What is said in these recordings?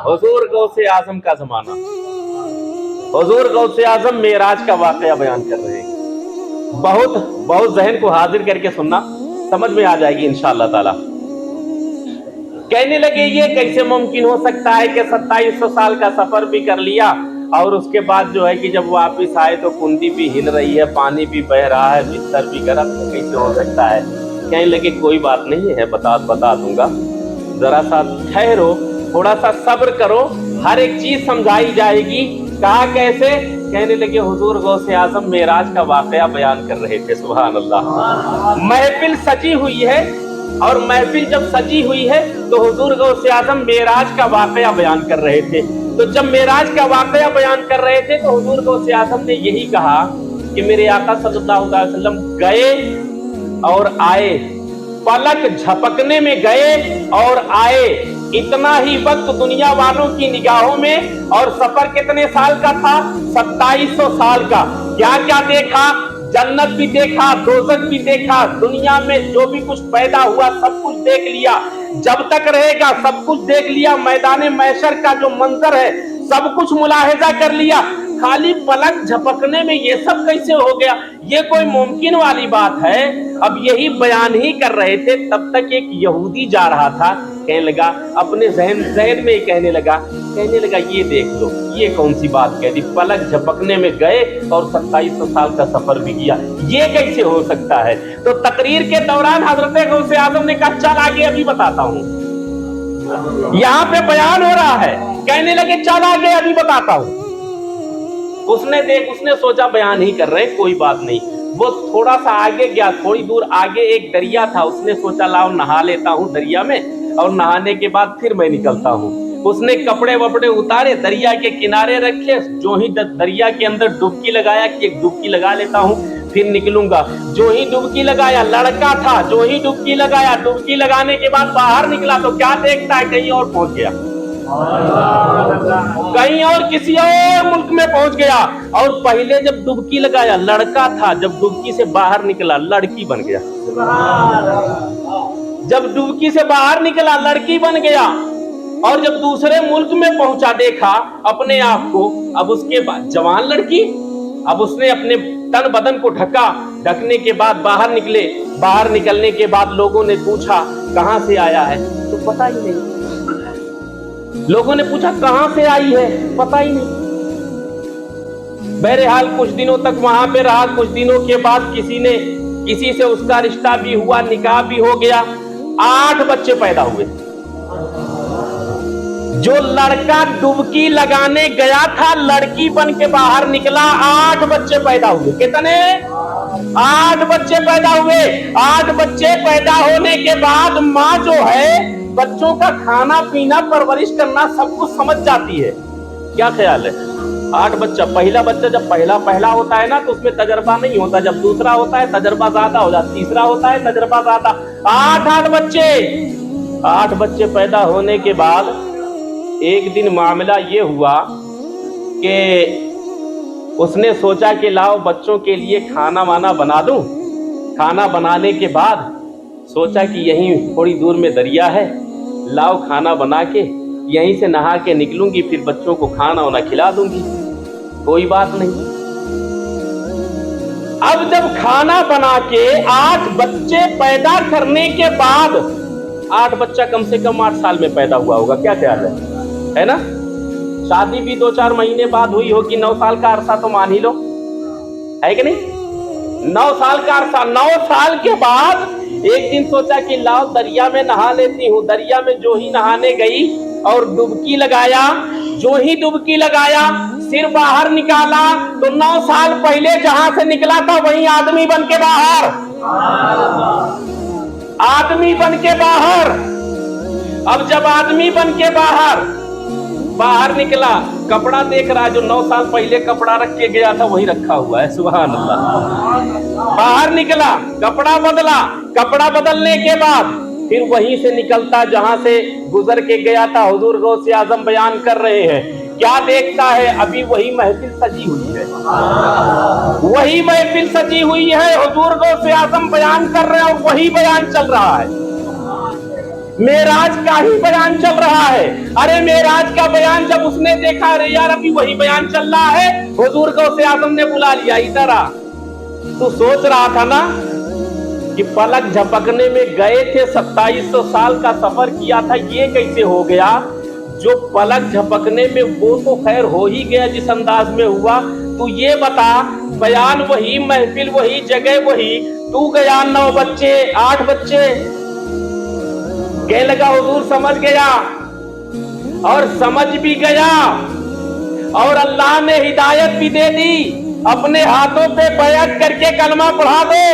हुजूर गौसे आजम का जमाना, हुजूर गौसे आजम मेराज का वाकया बयान कर रहे हैं। बहुत बहुत जहन को हाजिर करके सुनना, समझ में आ जाएगी इंशाअल्लाह ताला। कहने लगे ये कैसे मुमकिन हो सकता है कि 2700 साल का सफर भी कर लिया और उसके बाद जो है कि जब वापिस आए तो कुंडी भी हिल रही है, पानी भी बह रहा है, बिस्तर भी गर्म है, कैसे हो सकता है? कहने लगे कोई बात नहीं है, बता दूंगा, जरा सा ठहरो, थोड़ा सा सब्र करो, हर एक चीज समझाई जाएगी। कहा कैसे? कहने लगे हुजूर गौसे आजम मेराज का वाकया बयान कर रहे थे। सुभान अल्लाह। महफिल सजी हुई है और महफिल जब सजी हुई है तो हुजूर गौसे आजम मेराज का वाकया बयान कर रहे थे। तो जब मेराज का वाकया बयान कर रहे थे तो हुजूर गौसे आजम ने यही कहा कि मेरे आका सल्लल्लाहु अलैहि वसल्लम गए और आए, पलक झपकने में गए और आए, इतना ही वक्त दुनिया वालों की निगाहों में। और सफर कितने साल का था? 2700 साल का। क्या क्या देखा? जन्नत भी देखा, दोज़ख भी देखा, दुनिया में जो भी कुछ पैदा हुआ सब कुछ देख लिया, जब तक रहेगा सब कुछ देख लिया, मैदान महशर का जो मंजर है सब कुछ मुलाहिजा कर लिया। खाली पलक झपकने में ये सब कैसे हो गया? ये कोई मुमकिन वाली बात है? अब यही बयान ही कर रहे थे, तब तक एक यहूदी जा रहा था, कहने लगा अपने जहन में ही कहने लगा ये देख लो, ये कौन सी बात कह दी, पलक झपकने में गए और 2700 साल का सफर भी किया, ये कैसे हो सकता है? तो तकरीर के दौरान हजरत गौसे आजम ने कहा चल आगे अभी बताता हूँ, यहाँ पे बयान हो रहा है। कहने लगे चल आगे अभी बताता हूँ। उसने सोचा बयान ही कर रहे, कोई बात नहीं। वो थोड़ा सा आगे गया, थोड़ी दूर आगे एक दरिया था, उसने सोचा लाओ नहा लेता हूँ दरिया में और नहाने के बाद फिर मैं निकलता हूँ। उसने कपड़े वपड़े उतारे, दरिया के किनारे रखे, जो ही दरिया के अंदर डुबकी लगाया कि एक डुबकी लगा लेता हूँ फिर निकलूंगा। जो ही डुबकी लगाया, लड़का था, जो ही डुबकी लगाया, डुबकी लगाने के बाद बाहर निकला तो क्या देखता है, कहीं और पहुंच गया, कहीं और किसी और मुल्क में पहुंच गया। और पहले जब डुबकी लगाया लड़का था, जब डुबकी से बाहर निकला लड़की बन गया। जब डुबकी से बाहर निकला लड़की बन गया और जब दूसरे मुल्क में पहुंचा देखा अपने आप को, अब उसके बाद जवान लड़की, अब उसने अपने तन बदन को ढका, ढकने के बाद बाहर निकले। बाहर निकलने के बाद लोगों ने पूछा कहां से आया है, तो पता ही नहीं। लोगों ने पूछा कहां से आई है, पता ही नहीं। बहरहाल कुछ दिनों तक वहां पे रहा, कुछ दिनों के बाद किसी से उसका रिश्ता भी हुआ, निकाह भी हो गया, 8 बच्चे पैदा हुए। जो लड़का डुबकी लगाने गया था लड़की बन के बाहर निकला, 8 बच्चे पैदा हुए। कितने? 8 बच्चे पैदा हुए। 8 बच्चे पैदा होने के बाद माँ जो है बच्चों का खाना पीना परवरिश करना सब कुछ समझ जाती है। क्या ख्याल है? 8 बच्चा, पहला बच्चा जब पहला होता है ना तो उसमें तजर्बा नहीं होता, जब दूसरा होता है तजर्बा ज्यादा हो जाता, तीसरा होता है तजर्बा ज्यादा। 8 बच्चे पैदा होने के बाद एक दिन मामला ये हुआ कि उसने सोचा कि लाओ बच्चों के लिए खाना वाना बना दूं। खाना बनाने के बाद सोचा कि यहीं थोड़ी दूर में दरिया है, लाओ खाना बना के यहीं से नहा के निकलूंगी, फिर बच्चों को खाना वाना खिला दूंगी, कोई बात नहीं। अब जब खाना बना के 8 बच्चे पैदा करने के बाद, 8 बच्चा कम से कम 8 साल में पैदा हुआ होगा, क्या ख्याल है ना? शादी भी 2-4 महीने बाद हुई होगी, 9 साल का अरसा तो मान ही लो, है कि नहीं? 9 साल का अरसा। 9 साल के बाद एक दिन सोचा कि लाओ दरिया में नहा लेती हूँ। दरिया में जो ही नहाने गई और डुबकी लगाया, जो ही डुबकी लगाया सिर बाहर निकाला तो 9 साल पहले जहां से निकला था वहीं आदमी बन के बाहर, आदमी बन के बाहर। अब जब आदमी बन के बाहर निकला, कपड़ा देख रहा है, जो 9 साल पहले कपड़ा रख के गया था वही रखा हुआ है। सुभान अल्लाह। बाहर निकला, कपड़ा बदला, कपड़ा बदलने के बाद फिर वहीं से निकलता जहां से गुजर के गया था। हुजूर गौसे आजम बयान कर रहे हैं, क्या देखता है? अभी वही महफिल सजी हुई है, वही महफिल सजी हुई है, हुजूर गौसे आजम बयान कर रहे हैं और वही बयान चल रहा है। मेराज का ही बयान चल रहा है। अरे मेराज का बयान जब उसने देखा, अरे यार अभी वही बयान चल रहा है, हुजूर गौसे आजम ने बुला लिया, इधर आ। तू सोच रहा था ना कि पलक झपकने में गए थे, 2700 साल का सफर किया था, ये कैसे हो गया? जो पलक झपकने में वो तो खैर हो ही गया जिस अंदाज में हुआ। तू ये बता, बयान वही, महफिल वही, जगह वही, तू गया 9 बच्चे 8 बच्चे, कह लगा हुजूर समझ गया, और समझ भी गया, और अल्लाह ने हिदायत भी दे दी, अपने हाथों पे बैत करके कलमा पढ़ा दो।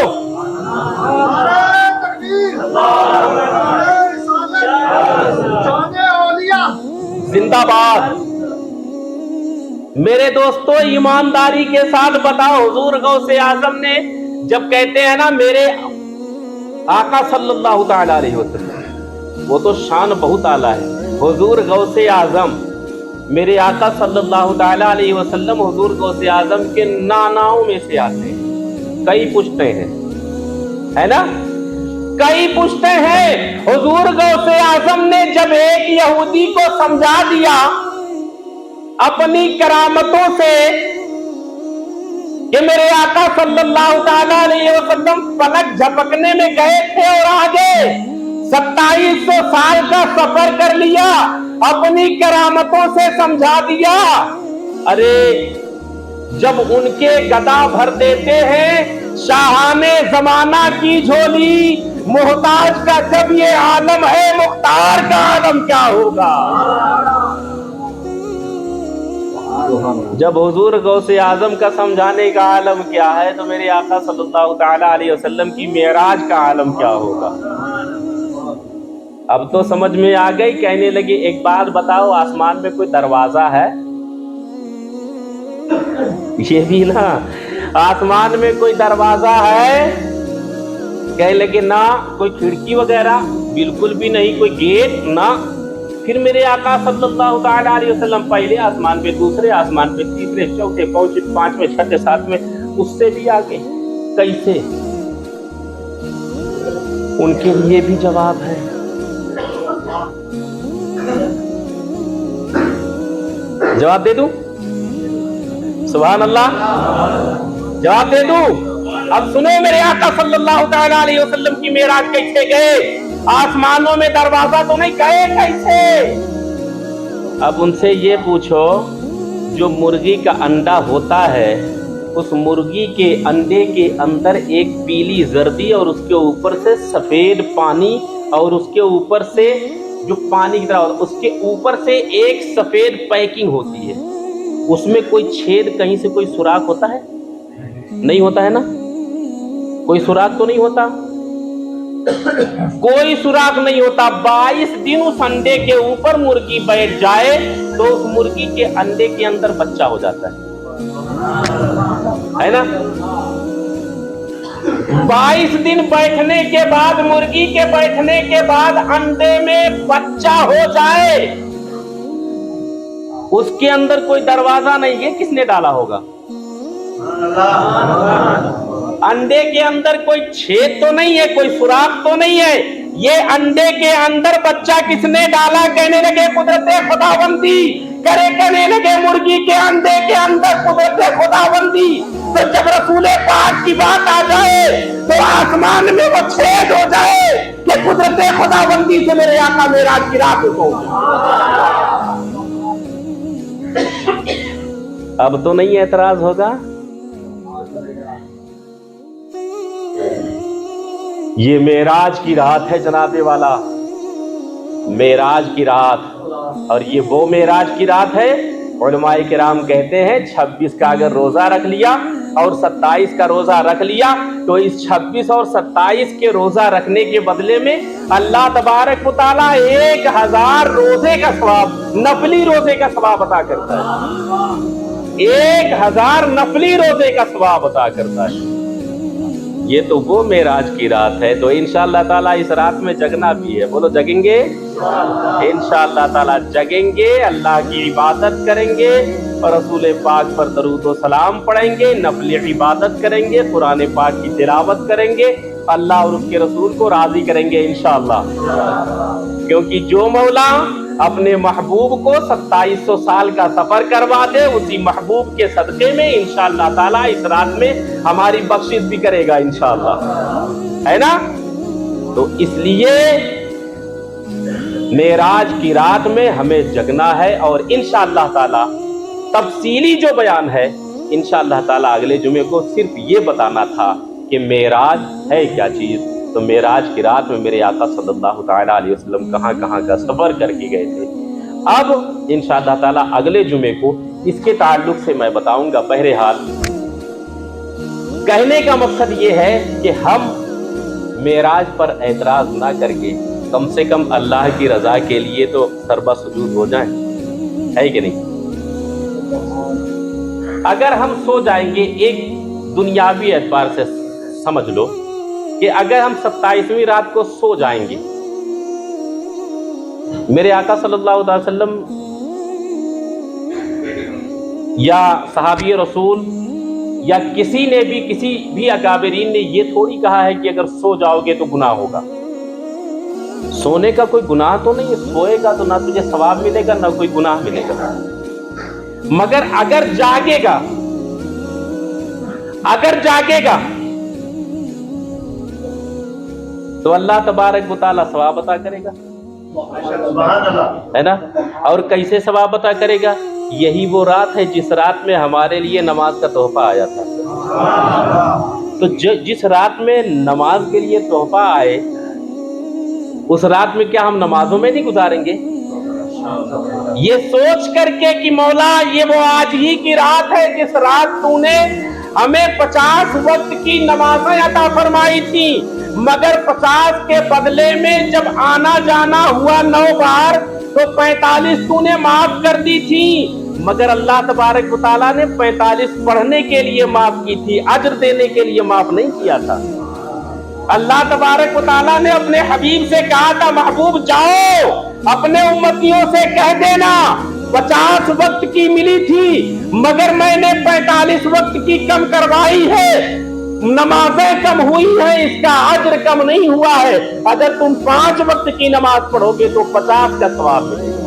जिंदाबाद। मेरे दोस्तों, ईमानदारी के साथ बताओ, हुजूर गौसे आजम ने जब कहते हैं ना मेरे आका सल्लल्लाहु ताला अलैहि वसल्लम, वो तो शान बहुत आला है। हुजूर गौसे आजम, मेरे आका सल्लल्लाहु ताला अलैहि वसल्लम हुजूर गौसे आजम के नानाओं में से आते हैं। कई पुश्ते हैं, है ना, कई पुश्ते हैं। हुजूर गौसे आजम ने जब एक यहूदी को समझा दिया अपनी करामतों से कि मेरे आका सल्लल्लाहु ताला अलैहि वसल्लम पलक झपकने में गए थे और आगे 2700 साल का सफर कर लिया, अपनी करामतों से समझा दिया। अरे जब उनके गदा भर देते हैं शाहाने जमाना की झोली, मोहताज का जब ये आलम है, मुख्तार का आलम क्या होगा? जब हुजूर गौसे आजम का समझाने का आलम क्या है, तो मेरे आका सल्लल्लाहु ताला अलैहि वसल्लम की मेराज का आलम क्या होगा? अब तो समझ में आ गई। कहने लगे एक बात बताओ, आसमान में कोई दरवाजा है? ये भी ना, आसमान में कोई दरवाजा है? कह लगे ना। कोई खिड़की वगैरह? बिल्कुल भी नहीं। कोई गेट? ना। फिर मेरे आका सल्लल्लाहु ताला अलैहि वसल्लम पहले आसमान पे, दूसरे आसमान पे, तीसरे, चौथे, पांचवें, छठे, सातवें, उससे भी आगे। कैसे? उनके लिए भी जवाब है। जवाब दे दूं? सुभान अल्लाह, जवाब दे दूं? अब सुनो, मेरे आका सल्लल्लाहु ताला अलैहि वसल्लम की मेराज कैसे गए? आसमानों में दरवाजा तो नहीं, गए कैसे? अब उनसे ये पूछो, जो मुर्गी का अंडा होता है, उस मुर्गी के अंडे के अंदर एक पीली जर्दी और उसके ऊपर से सफेद पानी, और उसके ऊपर से जो पानी की तरह, उसके ऊपर से एक सफेद पैकिंग होती है। उसमें कोई छेद, कहीं से कोई सुराख होता है? नहीं होता है ना, कोई सुराख तो नहीं होता, कोई सुराख नहीं होता। 22 दिन उस अंडे के ऊपर मुर्गी बैठ जाए तो उस मुर्गी के अंडे के अंदर बच्चा हो जाता है ना। 22 दिन बैठने के बाद, मुर्गी के बैठने के बाद अंडे में बच्चा हो जाए, उसके अंदर कोई दरवाजा नहीं है, किसने डाला होगा? अंडे के अंदर कोई छेद तो नहीं है, कोई सुराख तो नहीं है। ये अंडे के अंदर बच्चा किसने डाला? कहने लगे कुदरते खुदाबंदी। कहने लगे मुर्गी के अंडे के अंदर कुदरते खुदाबंदी। तो जब रसूले पाक की बात आ जाए तो आसमान में वो छेद हो जाए कि कुदरते खुदाबंदी से मेरे आका मेराज की रात को। अब तो नहीं एतराज होगा? ये मेराज की रात है जनाबे वाला, मेराज की रात। और ये वो मेराज की रात है, उलमाए किराम कहते हैं 26 का अगर रोजा रख लिया और 27 का रोजा रख लिया तो इस 26 और 27 के रोजा रखने के बदले में अल्लाह तबारक व तआला 1000 रोजे का सवाब, नफली रोजे का सवाब अता करता है। 1000 नफली रोजे का सवाब अता करता है। ये तो वो मेराज की रात है। तो इंशाअल्लाह ताला इस रात में जगना भी है। बोलो जगेंगे? इंशाअल्लाह ताला जगेंगे, अल्लाह की इबादत करेंगे और रसूल पाक पर दरूद व सलाम पढ़ेंगे, नफली इबादत करेंगे, कुरान पाक की तिलावत करेंगे अल्लाह और उसके रसूल को राजी करेंगे इंशाअल्लाह, क्योंकि जो मौला अपने महबूब को 2700 साल का सफर करवा दे, उसी महबूब के सदके में इंशाअल्लाह ताला इस रात में हमारी बख्शिश भी करेगा इंशाअल्लाह, है ना। तो इसलिए मेराज की रात में हमें जगना है, और इंशाअल्लाह ताला तफसीली जो बयान है इंशाअल्लाह ताला अगले जुमे को सिर्फ ये बताना था कि मेराज है क्या चीज। तो मेराज की रात में मेरे आका सल्लल्लाहु ताला अलैहि वसल्लम कहाँ कहाँ का सफर करके गए थे। अब इंशाअल्लाह ताला अगले जुमे को इसके ताल्लुक से मैं बताऊंगा। बहरहाल कहने का मकसद ये है कि हम मेराज पर एतराज ना करके कम से कम अल्लाह की रजा के लिए तो सरबा सुजूद हो जाएं, है कि नहीं। अगर हम सो जाएंगे, एक दुनियावी एतबार से समझ लो कि अगर हम 27वीं रात को सो जाएंगे, मेरे आका सल्लल्लाहु अलैहि वसल्लम या सहाबी रसूल या किसी भी अकाबरीन ने ये थोड़ी कहा है कि अगर सो जाओगे तो गुनाह होगा। सोने का कोई गुनाह तो नहीं है, सोएगा तो ना तुझे सवाब मिलेगा ना कोई गुनाह मिलेगा। मगर अगर जागेगा तो अल्लाह तबारक व तआला सवाब अता करेगा, है ना। और कैसे सवाब अता करेगा? यही वो रात है जिस रात में हमारे लिए नमाज का तोहफा आया था। तो जिस रात में नमाज के लिए तोहफा आए, उस रात में क्या हम नमाजों में नहीं गुजारेंगे? ये सोच करके कि मौला ये वो आज ही की रात है जिस रात तूने हमें 50 वक्त की नमाजें अता फरमाई थी, मगर 50 के बदले में जब आना जाना हुआ 9 बार तो 45 तूने माफ कर दी थी। मगर अल्लाह तबारक व तआला ने 45 पढ़ने के लिए माफ की थी, अज्र देने के लिए माफ नहीं किया था। अल्लाह तबारक व तआला ने अपने हबीब से कहा था, महबूब जाओ अपने उम्मतियों से कह देना 50 वक्त की मिली थी मगर मैंने 45 वक्त की कम करवाई है, नमाजें कम हुई है, इसका अज्र कम नहीं हुआ है। अगर तुम 5 वक्त की नमाज पढ़ोगे तो 50 का सवाब मिलेगा।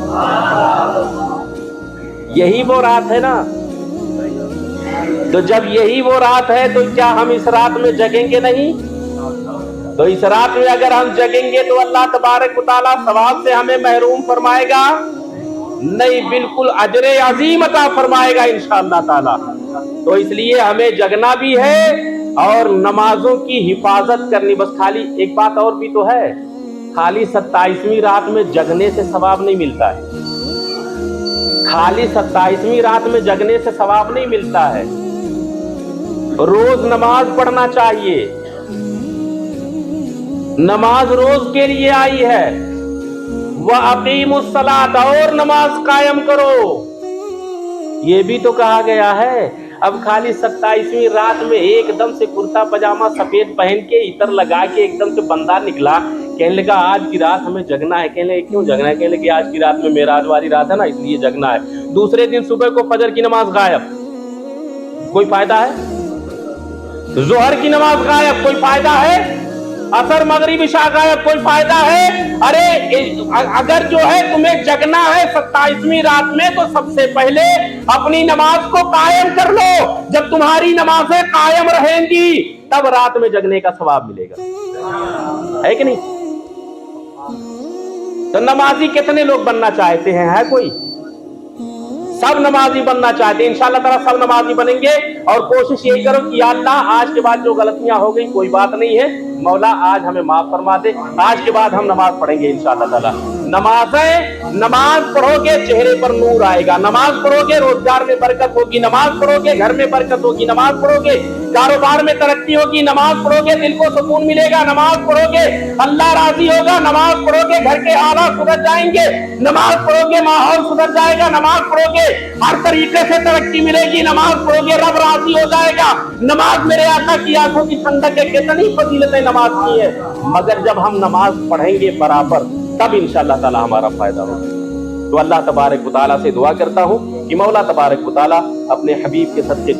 यही वो रात है ना। तो जब यही वो रात है तो क्या हम इस रात में जगेंगे नहीं? तो इस रात में अगर हम जगेंगे तो अल्लाह तबारक व तआला सवाब से हमें महरूम फरमाएगा नहीं, बिल्कुल अजरे अजीम अता फरमाएगा इंशाअल्लाह ताला। तो इसलिए हमें जगना भी है और नमाजों की हिफाजत करनी। बस खाली एक बात और भी तो है, खाली 27वीं रात में जगने से सवाब नहीं मिलता है। खाली 27वीं रात में जगने से सवाब नहीं मिलता है, रोज नमाज पढ़ना चाहिए। नमाज रोज के लिए आई है। व अकीमुस सलात, और नमाज कायम करो, ये भी तो कहा गया है। अब खाली 27वीं रात में एकदम से कुर्ता पजामा सफेद पहन के इतर लगा के एकदम से बंदा निकला, कहने लगा आज की रात हमें जगना है। कहने लगे क्यों जगना है? कहने लगे आज की रात में मेराज वाली रात है ना, इसलिए जगना है। दूसरे दिन सुबह को फजर की नमाज गायब, कोई फायदा है? जोहर की नमाज गायब, कोई फायदा है? असर मगरिब इशा गायब, कोई फायदा है? अरे अगर जो है तुम्हें जगना है 27वीं रात में तो सबसे पहले अपनी नमाज को कायम कर लो। जब तुम्हारी नमाजें कायम रहेंगी तब रात में जगने का सवाब मिलेगा, है कि नहीं? तो नमाजी कितने लोग बनना चाहते हैं? है कोई? सब नमाजी बनना चाहते हैं। इंशाअल्लाह ताला सब नमाजी बनेंगे। और कोशिश यही करो कि या अल्लाह आज के बाद जो गलतियां हो गई कोई बात नहीं है, मौला आज हमें माफ फरमा दे। आज के बाद हम नमाज पढ़ेंगे इंशाअल्लाह ताला। नमाज पढ़ोगे चेहरे पर नूर आएगा, नमाज पढ़ोगे रोजगार में बरकत होगी, नमाज पढ़ोगे घर में बरकत होगी, नमाज पढ़ोगे कारोबार में तरक्की होगी, नमाज पढ़ोगे दिल को सुकून मिलेगा, नमाज पढ़ोगे अल्लाह राजी होगा, नमाज पढ़ोगे घर के हालात सुधर जाएंगे, नमाज पढ़ोगे माहौल सुधर जाएगा, नमाज पढ़ोगे हर तरीके से तरक्की मिलेगी, नमाज पढ़ोगे रब राजी हो जाएगा। नमाज मेरे आका की आंखों की ठंडक है, कितनी फजीलतें नमाज की है। मगर जब हम नमाज पढ़ेंगे बराबर तब इंशाअल्लाह ताला हमारा फायदा होगा। तो अल्लाह तबारक व तआला से दुआ करता हूँ कि मौला तबारक व तआला अपने हबीब के सदके